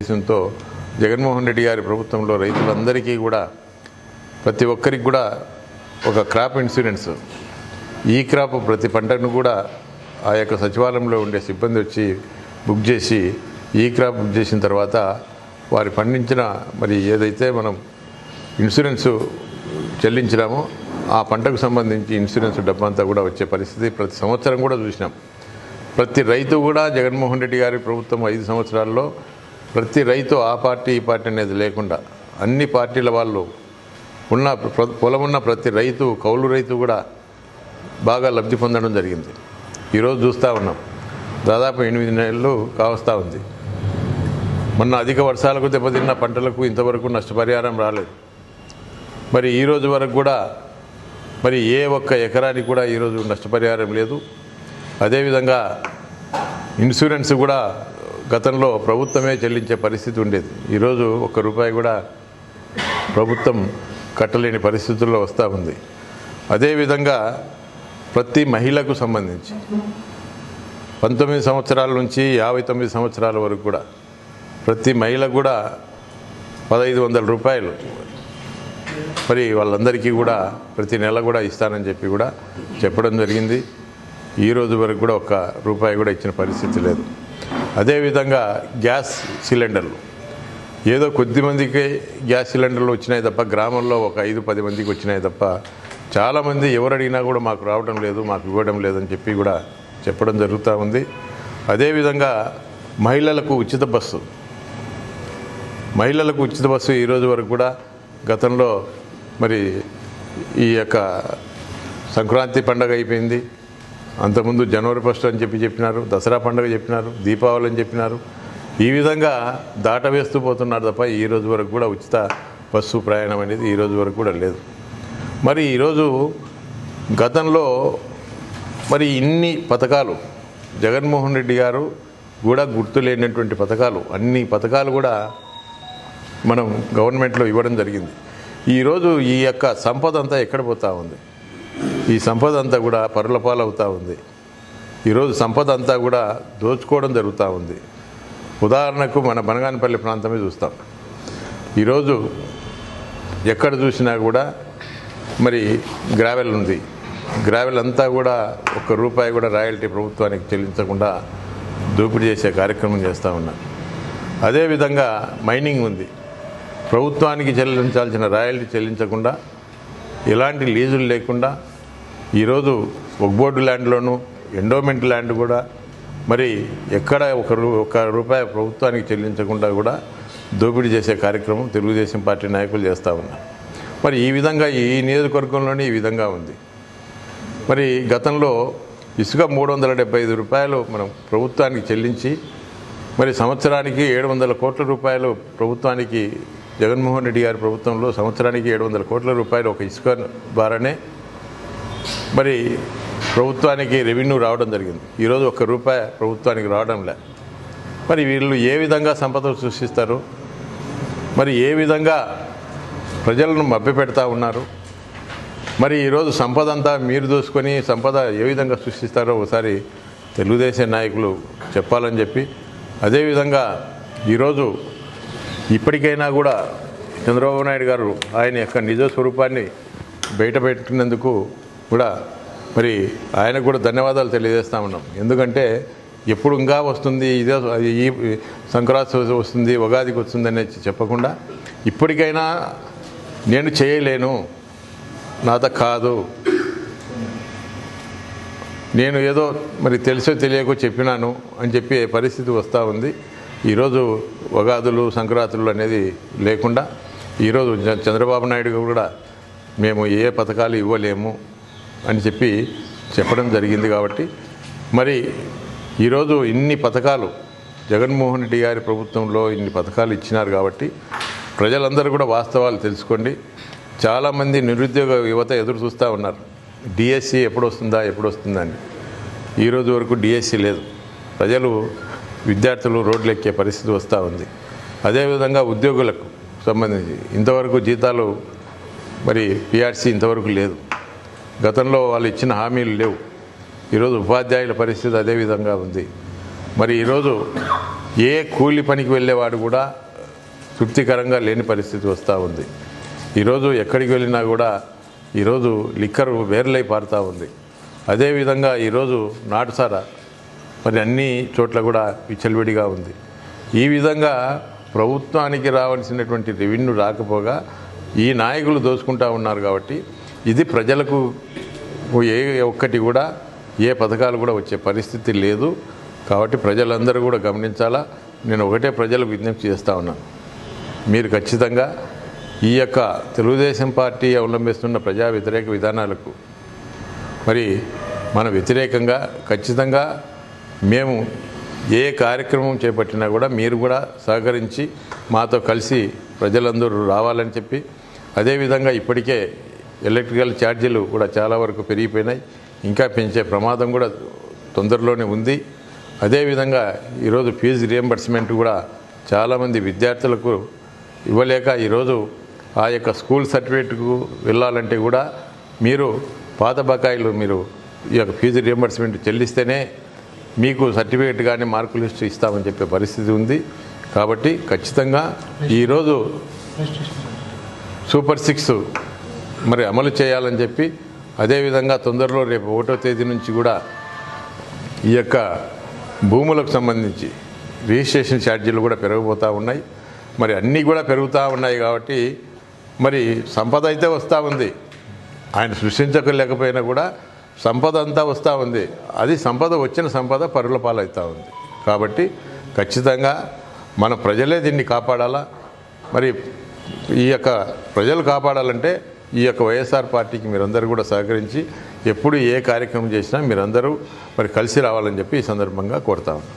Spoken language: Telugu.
ఉద్దేశంతో జగన్మోహన్ రెడ్డి గారి ప్రభుత్వంలో రైతులందరికీ కూడా ప్రతి ఒక్కరికి కూడా ఒక క్రాప్ ఇన్సూరెన్స్, ఈ క్రాప్ ప్రతి పంటను కూడా ఆ యొక్క సచివాలయంలో ఉండే సిబ్బంది వచ్చి బుక్ చేసి ఈ క్రాప్ బుక్ చేసిన తర్వాత వారి పండించిన మరి ఏదైతే మనం ఇన్సూరెన్స్ చెల్లించినామో ఆ పంటకు సంబంధించి ఇన్సూరెన్స్ డబ్బంతా కూడా వచ్చే పరిస్థితి ప్రతి సంవత్సరం కూడా చూసినాం. ప్రతి రైతు కూడా జగన్మోహన్ రెడ్డి గారి ప్రభుత్వం 5 సంవత్సరాల్లో ప్రతి రైతు ఆ పార్టీ ఈ పార్టీ అనేది లేకుండా అన్ని పార్టీల వాళ్ళు ఉన్న పొలం ఉన్న ప్రతి రైతు, కౌలు రైతు కూడా బాగా లబ్ధి పొందడం జరిగింది. ఈరోజు చూస్తూ ఉన్నాం, దాదాపు 8 నెలలు కావస్తూ ఉంది. మొన్న అధిక వర్షాలకు దెబ్బతిన్న పంటలకు ఇంతవరకు నష్టపరిహారం రాలేదు. మరి ఈరోజు వరకు కూడా మరి ఏ ఒక్క ఎకరానికి కూడా ఈరోజు నష్టపరిహారం లేదు. అదేవిధంగా ఇన్సూరెన్స్ కూడా గతంలో ప్రభుత్వమే చెల్లించే పరిస్థితి ఉండేది. ఈరోజు ₹1 కూడా ప్రభుత్వం కట్టలేని పరిస్థితుల్లో వస్తూ ఉంది. అదేవిధంగా ప్రతి మహిళకు సంబంధించి 19 సంవత్సరాల నుంచి 59 సంవత్సరాల వరకు కూడా ప్రతి మహిళకు కూడా ₹1,500 మరి వాళ్ళందరికీ కూడా ప్రతి నెల కూడా ఇస్తానని చెప్పి కూడా చెప్పడం జరిగింది. ఈ రోజు వరకు కూడా ₹1 కూడా ఇచ్చిన పరిస్థితి లేదు. అదేవిధంగా గ్యాస్ సిలిండర్లు ఏదో కొద్ది మందికి గ్యాస్ సిలిండర్లు వచ్చినాయి తప్ప, గ్రామంలో ఒక 5-10 మందికి వచ్చినాయి తప్ప చాలామంది ఎవరు అడిగినా కూడా మాకు రావడం లేదు, మాకు ఇవ్వడం లేదని చెప్పి కూడా చెప్పడం జరుగుతూ ఉంది. అదేవిధంగా మహిళలకు ఉచిత బస్సు ఈరోజు వరకు కూడా గతంలో మరి ఈ యొక్క సంక్రాంతి పండుగ అయిపోయింది, అంతకుముందు జనవరి 1 అని చెప్పినారు, దసరా పండుగ చెప్పినారు, దీపావళి అని చెప్పినారు. ఈ విధంగా దాటవేస్తూ పోతున్నారు తప్ప ఈరోజు వరకు కూడా ఉచిత బస్సు ప్రయాణం అనేది ఈరోజు వరకు కూడా లేదు. మరి ఈరోజు గతంలో మరి ఇన్ని పథకాలు జగన్మోహన్ రెడ్డి గారు కూడా గుర్తులేనటువంటి పథకాలు, అన్ని పథకాలు కూడా మనం గవర్నమెంట్లో ఇవ్వడం జరిగింది. ఈరోజు ఈ యొక్క సంపద అంతా ఎక్కడ పోతూ ఉంది? ఈ సంపద అంతా కూడా పరుల పాలవుతూ ఉంది. ఈరోజు సంపద అంతా కూడా దోచుకోవడం జరుగుతూ ఉంది. ఉదాహరణకు మన బనగానపల్లి ప్రాంతమే చూస్తాం. ఈరోజు ఎక్కడ చూసినా కూడా మరి గ్రావెల్ ఉంది. గ్రావెల్ అంతా కూడా ₹1 కూడా రాయల్టీ ప్రభుత్వానికి చెల్లించకుండా దోపిడీ చేసే కార్యక్రమం చేస్తూ ఉన్నారు. అదేవిధంగా మైనింగ్ ఉంది. ప్రభుత్వానికి చెల్లించాల్సిన రాయల్టీ చెల్లించకుండా, ఎలాంటి లీజులు లేకుండా ఈరోజు ఒక్బోర్డు ల్యాండ్లోనూ ఎండోమెంట్ ల్యాండ్ కూడా మరి ఎక్కడ ₹1 ప్రభుత్వానికి చెల్లించకుండా కూడా దోపిడీ చేసే కార్యక్రమం తెలుగుదేశం పార్టీ నాయకులు చేస్తూ ఉన్నారు. మరి ఈ విధంగా ఈ నియోజకవర్గంలోనే ఈ విధంగా ఉంది. మరి గతంలో ఇసుక ₹375 మనం ప్రభుత్వానికి చెల్లించి మరి సంవత్సరానికి ₹700 కోట్ల ప్రభుత్వానికి జగన్మోహన్ రెడ్డి గారి ప్రభుత్వంలో సంవత్సరానికి ₹700 కోట్ల ఒక ఇసుక ద్వారానే మరి ప్రభుత్వానికి రెవెన్యూ రావడం జరిగింది. ఈరోజు ₹1 ప్రభుత్వానికి రావడం లే. మరి వీళ్ళు ఏ విధంగా సంపద సృష్టిస్తారు? మరి ఏ విధంగా ప్రజలను మభ్యపెడతా ఉన్నారు? మరి ఈరోజు సంపద అంతా మీరు దోసుకొని సంపద ఏ విధంగా సృష్టిస్తారో ఒకసారి తెలుగుదేశం నాయకులు చెప్పాలని చెప్పి, అదేవిధంగా ఈరోజు ఇప్పటికైనా కూడా చంద్రబాబు నాయుడు గారు ఆయన యొక్క నిజ స్వరూపాన్ని బయటపెట్టినందుకు కూడా మరి ఆయనకు కూడా ధన్యవాదాలు తెలియజేస్తా ఉన్నాం. ఎందుకంటే ఎప్పుడు ఇంకా వస్తుంది, ఇదే ఈ సంక్రాంతి వస్తుంది, ఉగాదికి వస్తుంది అనేది చెప్పకుండా ఇప్పటికైనా నేను చేయలేను, నాతో కాదు, నేను ఏదో మరి తెలిసో తెలియకో చెప్పినాను అని చెప్పే పరిస్థితి వస్తూ ఉంది. ఈరోజు ఉగాదులు సంక్రాంతులు అనేది లేకుండా ఈరోజు చంద్రబాబు నాయుడు కూడా మేము ఏ పథకాలు ఇవ్వలేము అని చెప్పడం జరిగింది. కాబట్టి మరి ఈరోజు ఇన్ని పథకాలు జగన్మోహన్ రెడ్డి గారి ప్రభుత్వంలో ఇన్ని పథకాలు ఇచ్చినారు కాబట్టి ప్రజలందరూ కూడా వాస్తవాలు తెలుసుకోండి. చాలామంది నిరుద్యోగ యువత ఎదురు చూస్తూ ఉన్నారు, డిఎస్సి ఎప్పుడు వస్తుందా అని. ఈరోజు వరకు డిఎస్సి లేదు. ప్రజలు విద్యార్థులు రోడ్లు ఎక్కే పరిస్థితి వస్తూ ఉంది. అదేవిధంగా ఉద్యోగులకు సంబంధించి ఇంతవరకు జీతాలు మరి పిఆర్సీ ఇంతవరకు లేదు. గతంలో వాళ్ళు ఇచ్చిన హామీలు లేవు. ఈరోజు ఉపాధ్యాయుల పరిస్థితి అదేవిధంగా ఉంది. మరి ఈరోజు ఏ కూలి పనికి వెళ్ళేవాడు కూడా తృప్తికరంగా లేని పరిస్థితి వస్తూ ఉంది. ఈరోజు ఎక్కడికి వెళ్ళినా కూడా ఈరోజు లిక్కర్ వేర్లై పారుతూ ఉంది. అదేవిధంగా ఈరోజు నాటుసారా మరి అన్ని చోట్ల కూడా విచ్చలవిడిగా ఉంది. ఈ విధంగా ప్రభుత్వానికి రావాల్సినటువంటి రెవెన్యూ రాకపోగా ఈ నాయకులు దోచుకుంటూ ఉన్నారు. కాబట్టి ఇది ప్రజలకు ఏ ఒక్కటి కూడా ఏ పథకాలు కూడా వచ్చే పరిస్థితి లేదు. కాబట్టి ప్రజలందరూ కూడా గమనించాలా. నేను ఒకటే ప్రజలకు విజ్ఞప్తి చేస్తూ ఉన్నాను, మీరు ఖచ్చితంగా ఈ యొక్క తెలుగుదేశం పార్టీ అవలంబిస్తున్న ప్రజా వ్యతిరేక విధానాలకు మరి మన వ్యతిరేకంగా ఖచ్చితంగా మేము ఏ కార్యక్రమం చేపట్టినా కూడా మీరు కూడా సహకరించి మాతో కలిసి ప్రజలందరూ రావాలని చెప్పి, అదేవిధంగా ఇప్పటికే ఎలక్ట్రికల్ ఛార్జీలు కూడా చాలా వరకు పెరిగిపోయినాయి, ఇంకా పెంచే ప్రమాదం కూడా తొందరలోనే ఉంది. అదేవిధంగా ఈరోజు ఫీజు రియంబర్స్మెంట్ కూడా చాలామంది విద్యార్థులకు ఇవ్వలేక ఈరోజు ఆ యొక్క స్కూల్ సర్టిఫికేట్కు వెళ్ళాలంటే కూడా మీరు పాత బకాయిలు మీరు ఈ యొక్క ఫీజు రియంబర్స్మెంట్ చెల్లిస్తేనే మీకు సర్టిఫికేట్ కానీ మార్కులు లిస్ట్ ఇస్తామని చెప్పే పరిస్థితి ఉంది. కాబట్టి ఖచ్చితంగా ఈరోజు సూపర్ 6 మరి అమలు చేయాలని చెప్పి, అదేవిధంగా తొందరలో రేపు 1వ తేదీ నుంచి కూడా ఈ యొక్క భూములకు సంబంధించి రిజిస్ట్రేషన్ ఛార్జీలు కూడా పెరగబోతూ ఉన్నాయి. మరి అన్నీ కూడా పెరుగుతూ ఉన్నాయి. కాబట్టి మరి సంపద అయితే వస్తూ ఉంది, ఆయన సృష్టించలేకపోయినా కూడా సంపద అంతా వస్తూ ఉంది. అది సంపద వచ్చిన సంపద పరుల పాలవుతూ ఉంది. కాబట్టి ఖచ్చితంగా మన ప్రజలే దీన్ని కాపాడాలా. మరి ఈ యొక్క ప్రజలు కాపాడాలంటే ఈ యొక్క వైఎస్ఆర్ పార్టీకి మీరందరూ కూడా సహకరించి ఎప్పుడు ఏ కార్యక్రమం చేసినా మీరందరూ మరి కలిసి రావాలని చెప్పి ఈ సందర్భంగా కోరుతా ఉన్నాను.